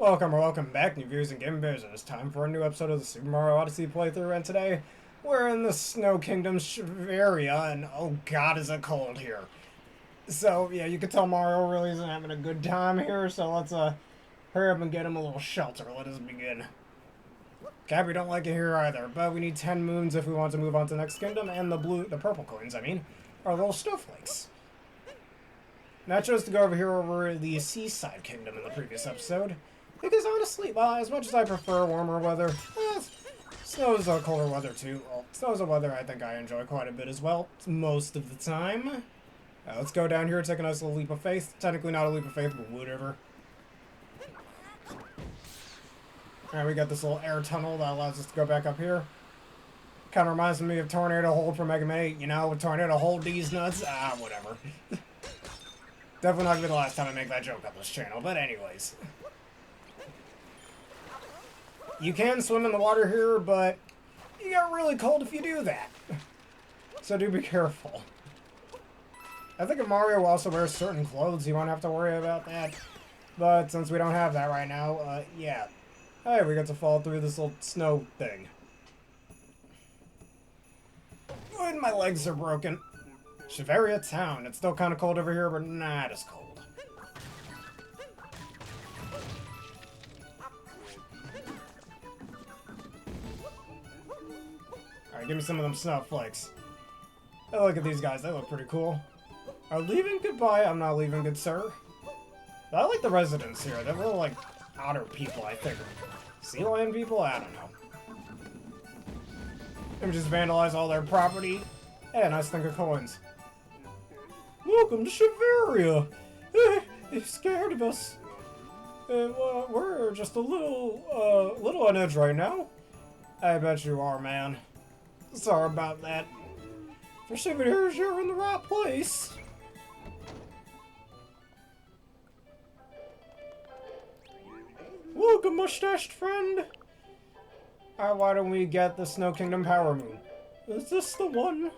Welcome or welcome back, new viewers and game viewers. It's time for a new episode of the Super Mario Odyssey playthrough, and today we're in the Snow Kingdom Shiveria, and oh god, is it cold here. So, yeah, you can tell Mario really isn't having a good time here, so let's hurry up and get him a little shelter. Let us begin. Cappy don't like it here either, but we need 10 moons if we want to move on to the next kingdom, and the purple coins, are little snowflakes. Now I chose to go over here over the seaside kingdom in the previous episode. Because honestly, well, as much as I prefer warmer weather, snow is colder weather too. Well, snow is a weather I think I enjoy quite a bit as well, most of the time. Let's go down here, take a nice little leap of faith. Technically not a leap of faith, but whatever. Alright, we got this little air tunnel that allows us to go back up here. Kind of reminds me of Tornado Hold from Mega Man 8, you know, Tornado Hold these nuts. Whatever. Definitely not gonna be the last time I make that joke on this channel, but anyways. You can swim in the water here, but you get really cold if you do that. So do be careful. I think if Mario also wears certain clothes, you won't have to worry about that. But since we don't have that right now, yeah. Hey, we get to fall through this little snow thing. And my legs are broken. Shiveria town. It's still kind of cold over here, but not as cold. Alright, give me some of them snowflakes. Oh, look at these guys. They look pretty cool. Are leaving goodbye? I'm not leaving, good sir. But I like the residents here. They're little, like, otter people, I think. Sea lion people? I don't know. Let me just vandalize all their property. Hey, nice thing of coins. Welcome to Shiveria! You're scared of us. Well, we're just a little on edge right now. I bet you are, man. Sorry about that. For souvenirs, you're in the right place. Welcome, mustached friend. Alright, why don't we get the Snow Kingdom Power Moon? Is this the one?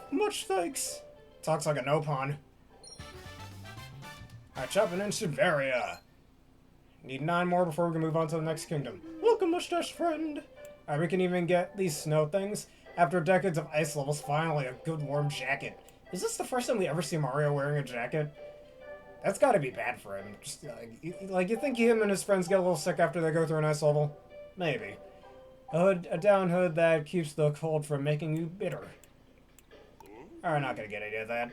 Much thanks. Talks like a no-pon. Alright, chopping in Shiveria. Need 9 more before we can move on to the next kingdom. Welcome, mustache friend. Alright, we can even get these snow things. After decades of ice levels, finally a good warm jacket. Is this the first time we ever see Mario wearing a jacket? That's gotta be bad for him. Just, you think him and his friends get a little sick after they go through an ice level? Maybe. A down hood that keeps the cold from making you bitter. Alright, not gonna get any of that.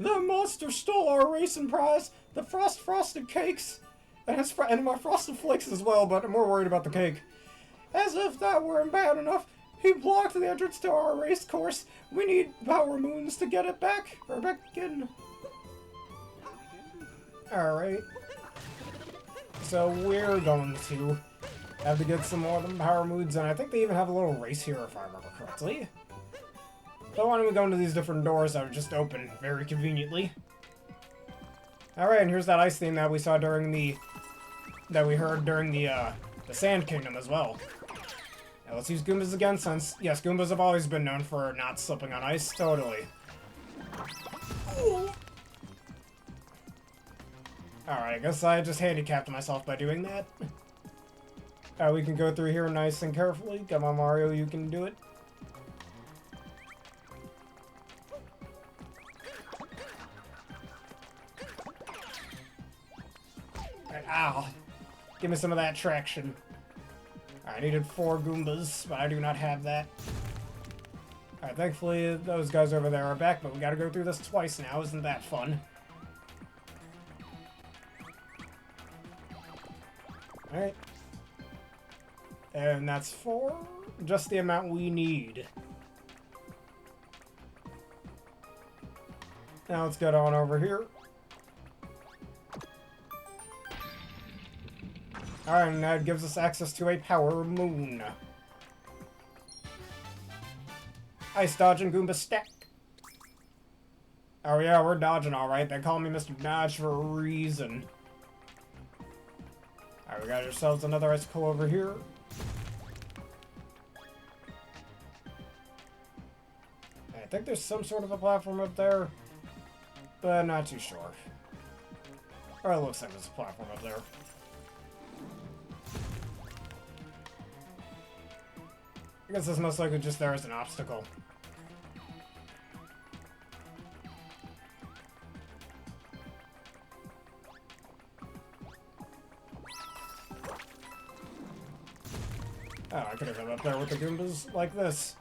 The monster stole our racing prize, the frosted cakes, and my frosted flakes as well, but I'm more worried about the cake. As if that weren't bad enough, he blocked the entrance to our race course. We need power moons to get it back, or back in. Alright. So we're going to have to get some more of them power moons, and I think they even have a little race here if I remember correctly. So why don't we go into these different doors that are just open very conveniently. Alright, and here's that ice theme that we saw during that we heard during the Sand Kingdom as well. Now let's use Goombas again since, yes, Goombas have always been known for not slipping on ice, totally. Alright, I guess I just handicapped myself by doing that. Alright, we can go through here nice and carefully. Come on, Mario, you can do it. Ow. Give me some of that traction. I needed 4 Goombas, but I do not have that. Alright, thankfully those guys over there are back, but we gotta go through this twice now. Isn't that fun? Alright. And that's 4. Just the amount we need. Now let's get on over here. Alright, and that gives us access to a power moon. Ice dodging Goomba stack. Oh yeah, we're dodging alright. They call me Mr. Dodge for a reason. Alright, we got ourselves another icicle over here. think there's some sort of a platform up there, but not too sure. Or it looks like there's a platform up there. I guess it's most likely just there as an obstacle. Oh, I could have come up there with the Goombas like this.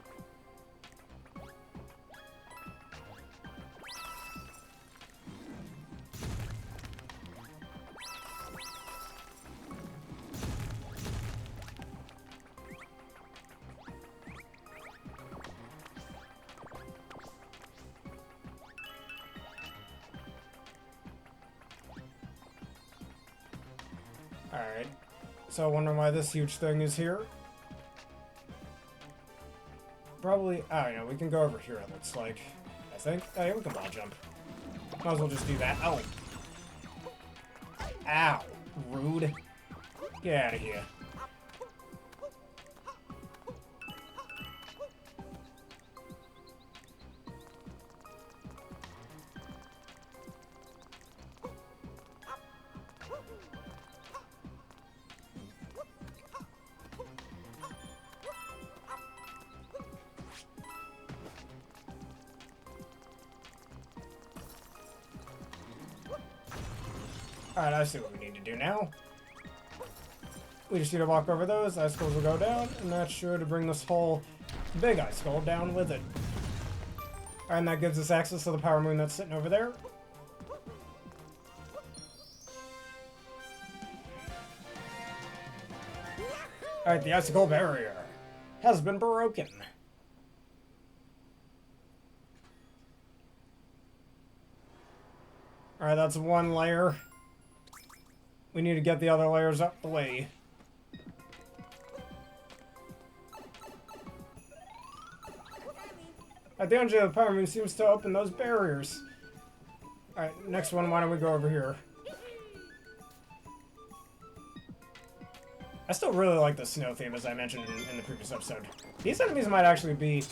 Alright, so I wonder why this huge thing is here. Probably, oh, we can go over here, it looks like. I think. Oh, yeah, we can wall jump. Might as well just do that. Oh! Ow! Rude. Get out of here. Alright, I see what we need to do now. We just need to walk over those, ice skulls will go down, and that's sure to bring this whole big ice skull down with it. Alright, and that gives us access to the power moon that's sitting over there. Alright, the icicle barrier has been broken. Alright, that's one layer. We need to get the other layers up the way. At the energy of the power moon seems to open those barriers. Alright, next one, why don't we go over here? I still really like the snow theme, as I mentioned in the previous episode. These enemies might actually be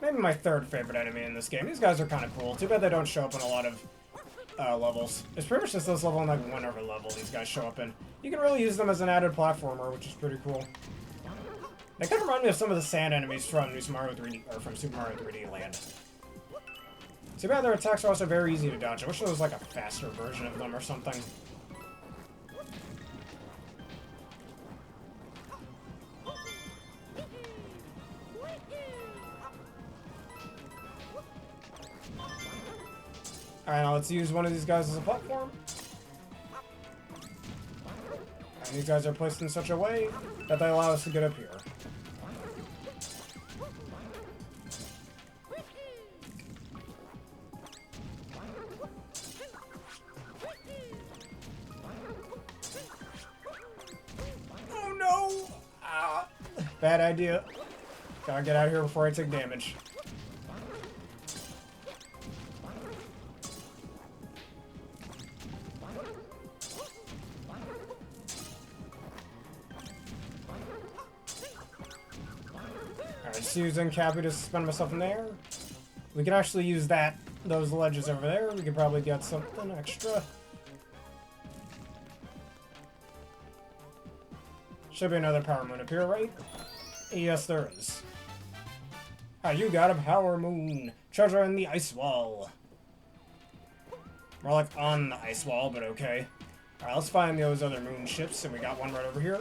maybe my third favorite enemy in this game. These guys are kind of cool. Too bad they don't show up in a lot of levels. It's pretty much just this level and like one other level these guys show up in. You can really use them as an added platformer, which is pretty cool. They kind of remind me of some of the sand enemies from Super Mario 3D, or from Super Mario 3D Land. Too bad their attacks are also very easy to dodge. I wish there was like a faster version of them or something. Alright, now let's use one of these guys as a platform. And these guys are placed in such a way that they allow us to get up here. Oh no! Ah, bad idea. Gotta get out of here before I take damage. Just using Cappy to suspend myself in the air. We can actually use those ledges over there. We could probably get something extra. Should be another power moon up here, right? Yes, there is. Ah, you got a power moon. Treasure in the ice wall. More like on the ice wall, but okay. Alright, let's find those other moon ships, and we got one right over here.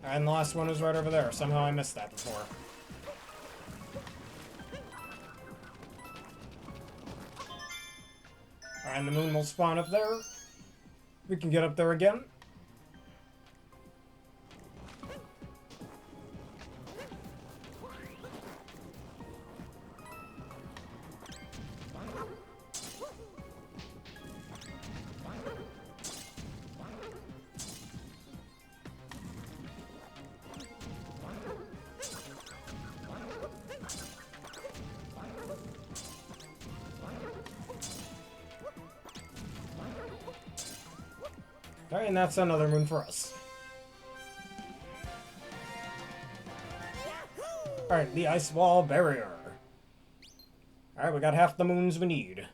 And the last one is right over there. Somehow I missed that before. Alright, and the moon will spawn up there. We can get up there again. Alright, and that's another moon for us. Alright, the ice wall barrier. Alright, we got half the moons we need.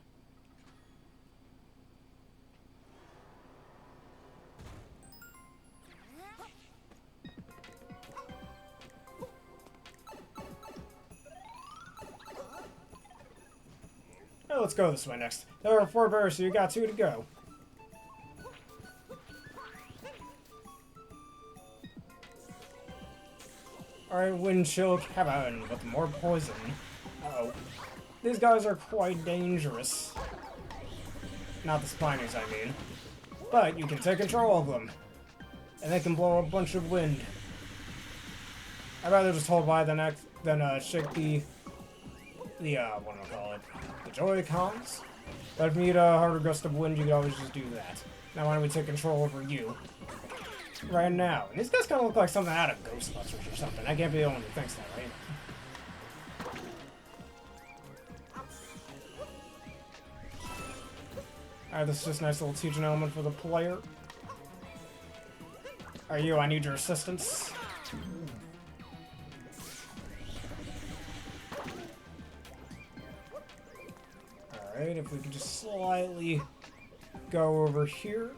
Oh, let's go this way next. There are 4 barriers, so you got 2 to go. Alright, wind chill cabin with more poison. Uh-oh. These guys are quite dangerous. Not the Spinies, I mean. But you can take control of them. And they can blow a bunch of wind. I'd rather just hold by the neck than shake the what do I call it? The Joy-Cons. But if you need a harder gust of wind, you can always just do that. Now why don't we take control over you? Right now. And these guys kind of look like something out of Ghostbusters or something. I can't be the only one who thinks that, right? Alright, this is just a nice little teaching element for the player. Are you? I need your assistance. Alright, if we can just slightly go over here.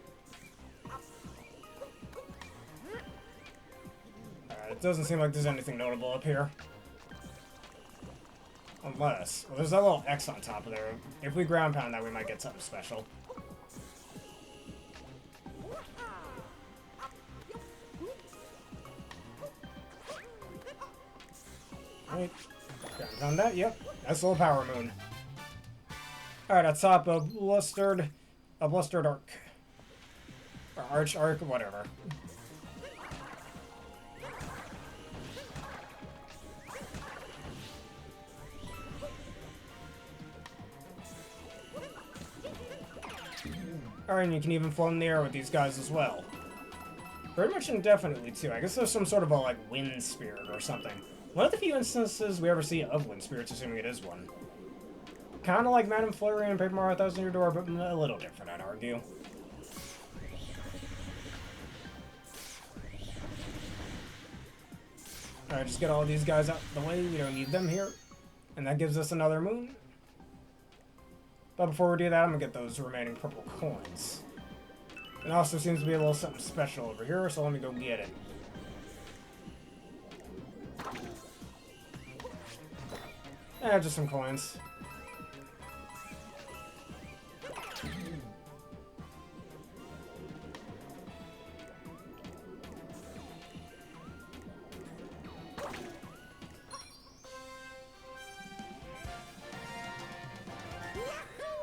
Alright, it doesn't seem like there's anything notable up here. Unless, well, there's that little X on top of there. If we ground pound that, we might get something special. Alright, ground pound that, yep. That's a little power moon. Alright, on top of blustered arc. Or arch arc, whatever. Alright, and you can even float in the air with these guys as well. Pretty much indefinitely, too. I guess there's some sort of a, like, wind spirit or something. One of the few instances we ever see of wind spirits, assuming it is one. Kind of like Madame Flurry and Paper Mario 1000 Year Door, but a little different, I'd argue. Alright, just get all these guys out of the way. We don't need them here. And that gives us another moon. But before we do that, I'm gonna get those remaining purple coins. And also seems to be a little something special over here, so let me go get it. Just some coins.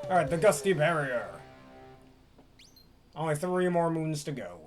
Alright, the Gusty Barrier. Only 3 more moons to go.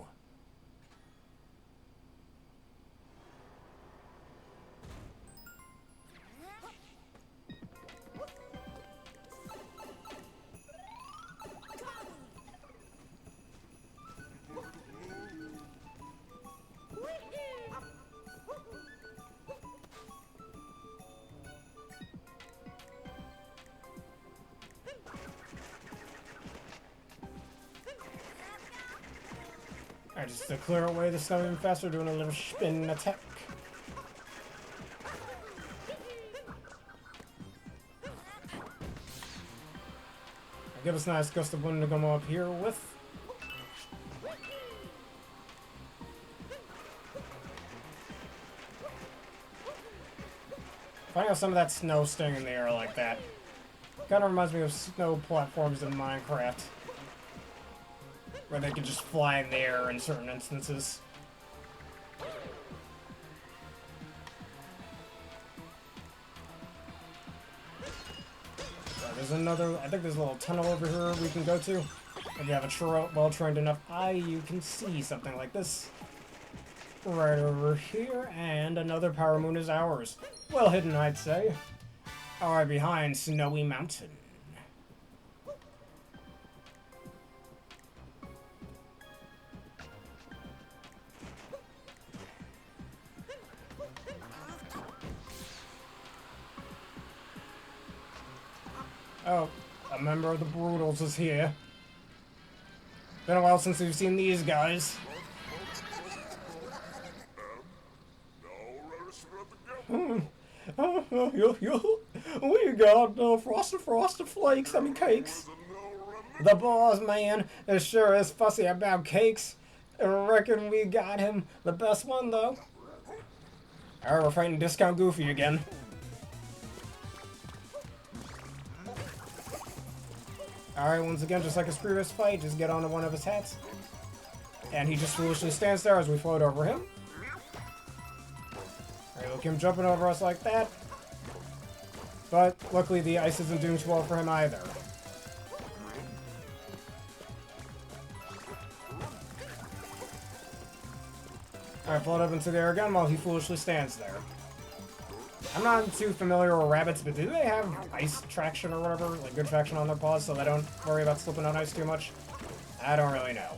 Alright, just to clear away the snow even faster, doing a little spin attack. Give us a nice gust of wind to come up here with. Finding out some of that snow staying in the air like that. Kind of reminds me of snow platforms in Minecraft. Where they can just fly in the air in certain instances. There's another, I think there's a little tunnel over here we can go to. If you have a well-trained enough eye, you can see something like this. Right over here, and another power moon is ours. Well hidden, I'd say. Alright, behind Snowy Mountain. Oh, a member of the Brutals is here. Been a while since we've seen these guys. We got frosted flakes, I mean cakes. The boss man is sure is fussy about cakes. I reckon we got him the best one though. Alright, we're fighting Discount Goofy again. Alright, once again, just like his previous fight, just get onto one of his hats. And he just foolishly stands there as we float over him. Alright, look him jumping over us like that. But luckily the ice isn't doing too well for him either. Alright, float up into the air again while he foolishly stands there. I'm not too familiar with rabbits, but do they have ice traction or whatever? Like good traction on their paws so they don't worry about slipping on ice too much? I don't really know.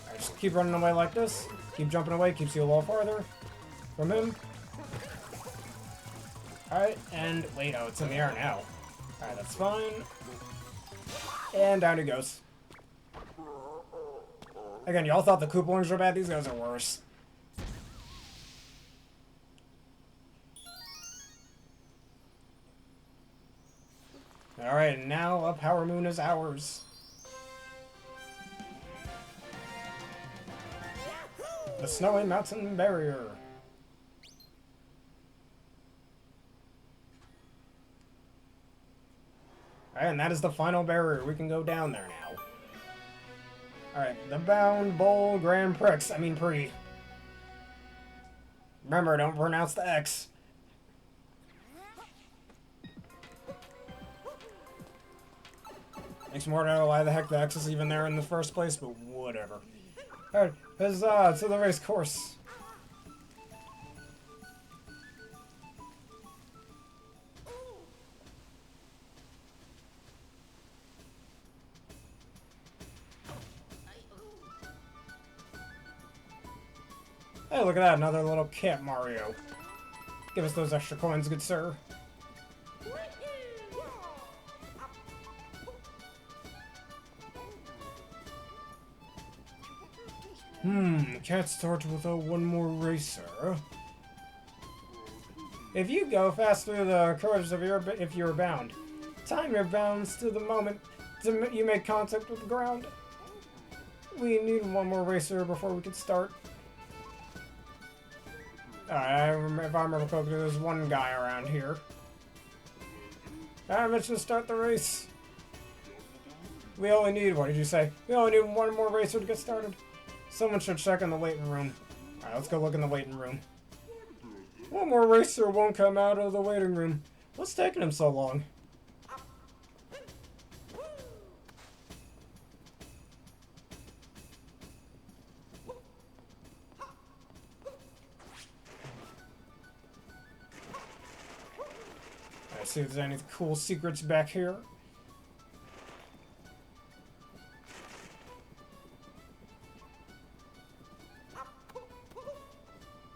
Alright, just keep running away like this. Keep jumping away, keeps you a little farther from him. Alright, and wait, oh, it's in the air now. Alright, that's fine. And down he goes. Again, y'all thought the Koopalings were bad, these guys are worse. Alright, and now a Power Moon is ours. The Snowy Mountain Barrier. Alright, and that is the final barrier. We can go down there now. Alright, the Bound Bowl Grand Prix. I mean, Prix. Remember, don't pronounce the X. Makes me wonder why the heck the X is even there in the first place, but whatever. Alright, huzzah to the race course. Hey, look at that, another little cat Mario. Give us those extra coins, good sir. Can't start without one more racer. If you go fast through the curves of if you're bound, time your bounds to the moment you make contact with the ground. We need one more racer before we can start. Alright, if I remember correctly, there's one guy around here. I mentioned to start the race. We only need, what did you say? We only need one more racer to get started. Someone should check in the waiting room. Alright, let's go look in the waiting room. One more racer won't come out of the waiting room. What's taking him so long? See if there's any cool secrets back here.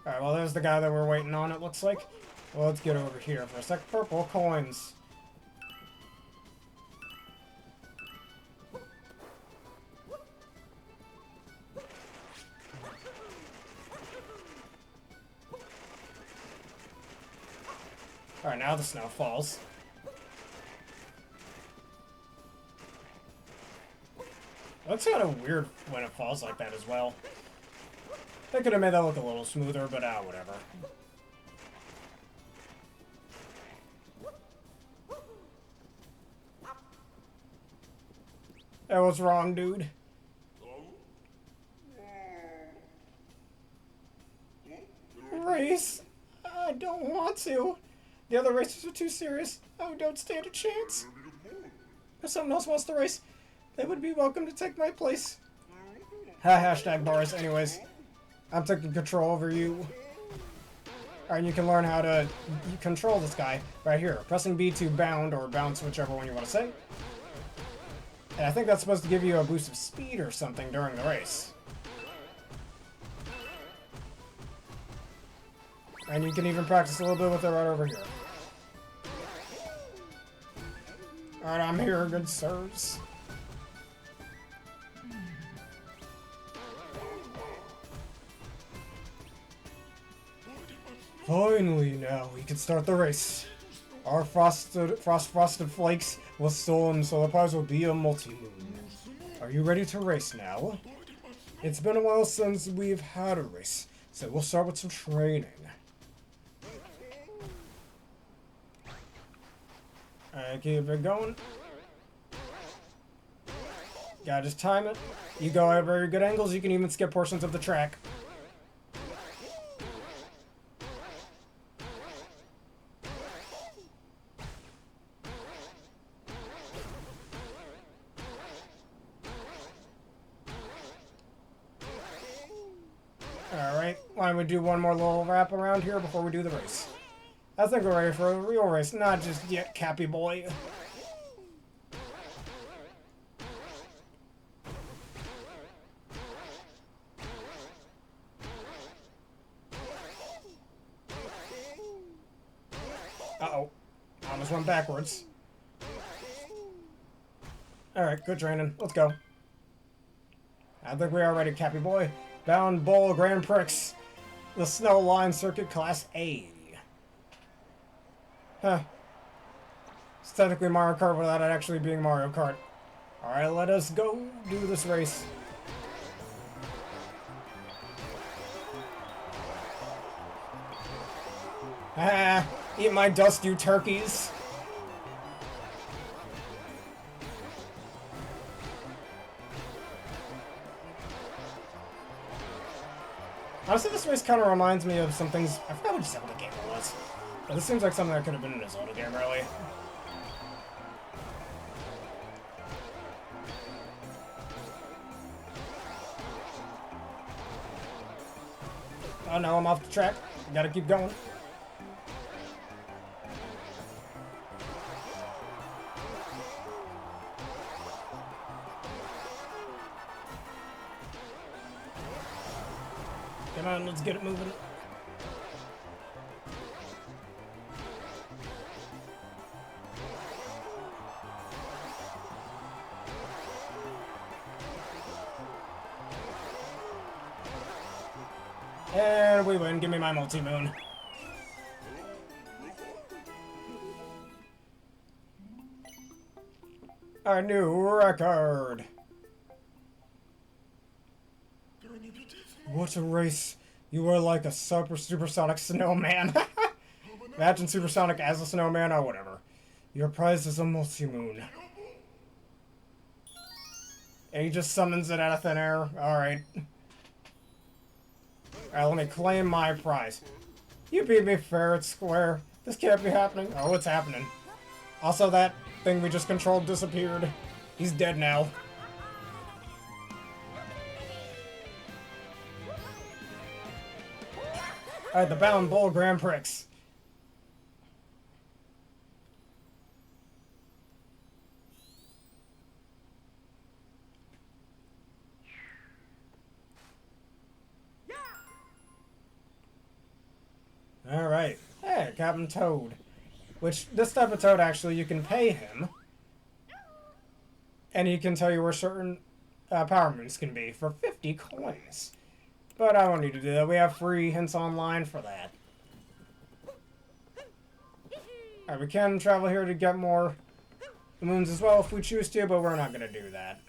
Alright, well there's the guy that we're waiting on, it looks like. Well, let's get over here for a sec. Purple coins. Alright, now the snow falls. It looks kind of weird when it falls like that as well. They could have made that look a little smoother, but whatever. Hey, what's wrong, dude? Race? I don't want to. The other racers are too serious. I don't stand a chance. If someone else wants to race, they would be welcome to take my place. Hashtag bars. Anyways, I'm taking control over you. Alright, you can learn how to control this guy right here. Pressing B to bound or bounce, whichever one you want to say. And I think that's supposed to give you a boost of speed or something during the race. And you can even practice a little bit with it right over here. Alright, I'm here, good sirs. Finally, now we can start the race. Our frosted flakes will storm, so the prize will be a multi-moon. Are you ready to race now? It's been a while since we've had a race, so we'll start with some training. Alright, keep it going. Gotta just time it. You go at very good angles, you can even skip portions of the track. Alright, why don't we do one more little wrap around here before we do the race? I think we're ready for a real race, not just yet, Cappy boy. Uh-oh. Almost went backwards. Alright, good training. Let's go. I think we are ready, Cappy boy. Bound Bowl Grand Prix. The Snow Line Circuit Class A. Huh. It's technically Mario Kart without it actually being Mario Kart. Alright, let us go do this race. Ah, eat my dust, you turkeys. Honestly, this race kind of reminds me of some things. I forgot which Zelda game it was. But this seems like something that could have been in a Zelda game, really. Oh no, I'm off the track. Gotta keep going. Come on, let's get it moving. And we win. Give me my multi-moon. Our new record. What a race. You were like a supersonic snowman. Imagine supersonic as a snowman or whatever. Your prize is a multi-moon. And he just summons it out of thin air. Alright. Alright, let me claim my prize. You beat me fair and square. This can't be happening. Oh, it's happening. Also, that thing we just controlled disappeared. He's dead now. Alright, the Bound Bowl Grand Prix. Alright. Hey, Captain Toad. Which, this type of Toad, actually, you can pay him. And he can tell you where certain power moons can be for 50 coins. But I don't need to do that. We have free hints online for that. Alright, we can travel here to get more moons as well if we choose to, but we're not going to do that.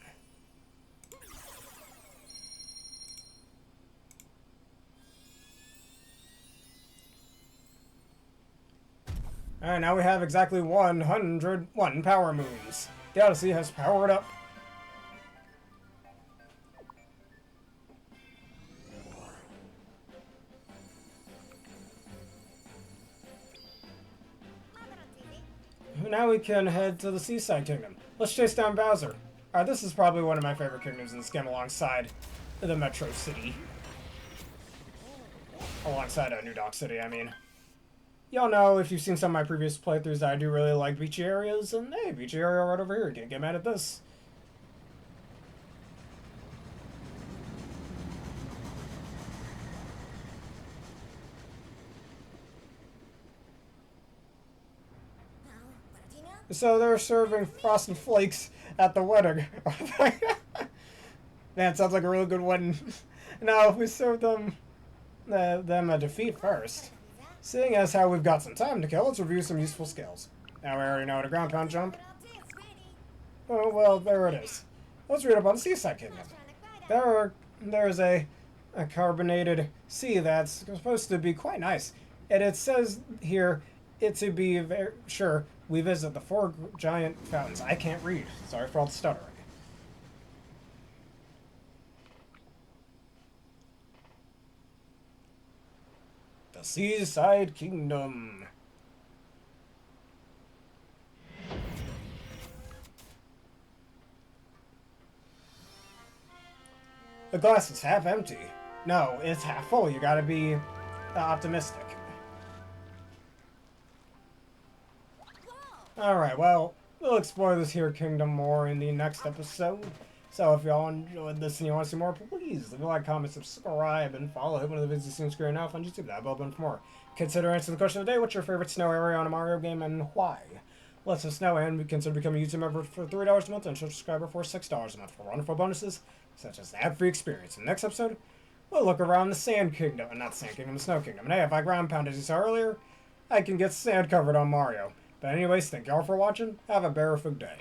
Alright, now we have exactly 101 power moons. The Odyssey has powered up. Now we can head to the Seaside Kingdom. Let's chase down Bowser. Alright, this is probably one of my favorite kingdoms in this game alongside the Metro City. Alongside New Dock City, I mean. Y'all know, if you've seen some of my previous playthroughs, that I do really like beachy areas, and hey, beachy area right over here. Can't get mad at this. So they're serving Frosted Flakes at the wedding. Man, sounds like a really good wedding. Now, if we serve them a defeat first. Seeing as how we've got some time to kill, let's review some useful skills. Now we already know how to ground pound jump. Oh, well, there it is. Let's read up on the Seaside Kingdom. There's a carbonated sea that's supposed to be quite nice. And it says here, it to be very sure we visit the 4 giant fountains. I can't read. Sorry for all the stuttering. The Seaside Kingdom. The glass is half empty. No, it's half full. You gotta be optimistic. Alright, well, we'll explore this here kingdom more in the next episode. So if y'all enjoyed this and you want to see more, please leave a like, comment, subscribe, and follow. Hit one of the videos you see on screen now on YouTube. That'll be open for more. Consider answering the question of the day. What's your favorite snow area on a Mario game and why? Let us know, and consider becoming a YouTube member for $3 a month and a subscriber for $6 a month for wonderful bonuses such as ad-free experience. In the next episode, we'll look around the Sand Kingdom, not the Sand Kingdom, the Snow Kingdom. And hey, if I ground pound as you saw earlier, I can get sand covered on Mario. But anyways, thank y'all for watching. Have a berrific day.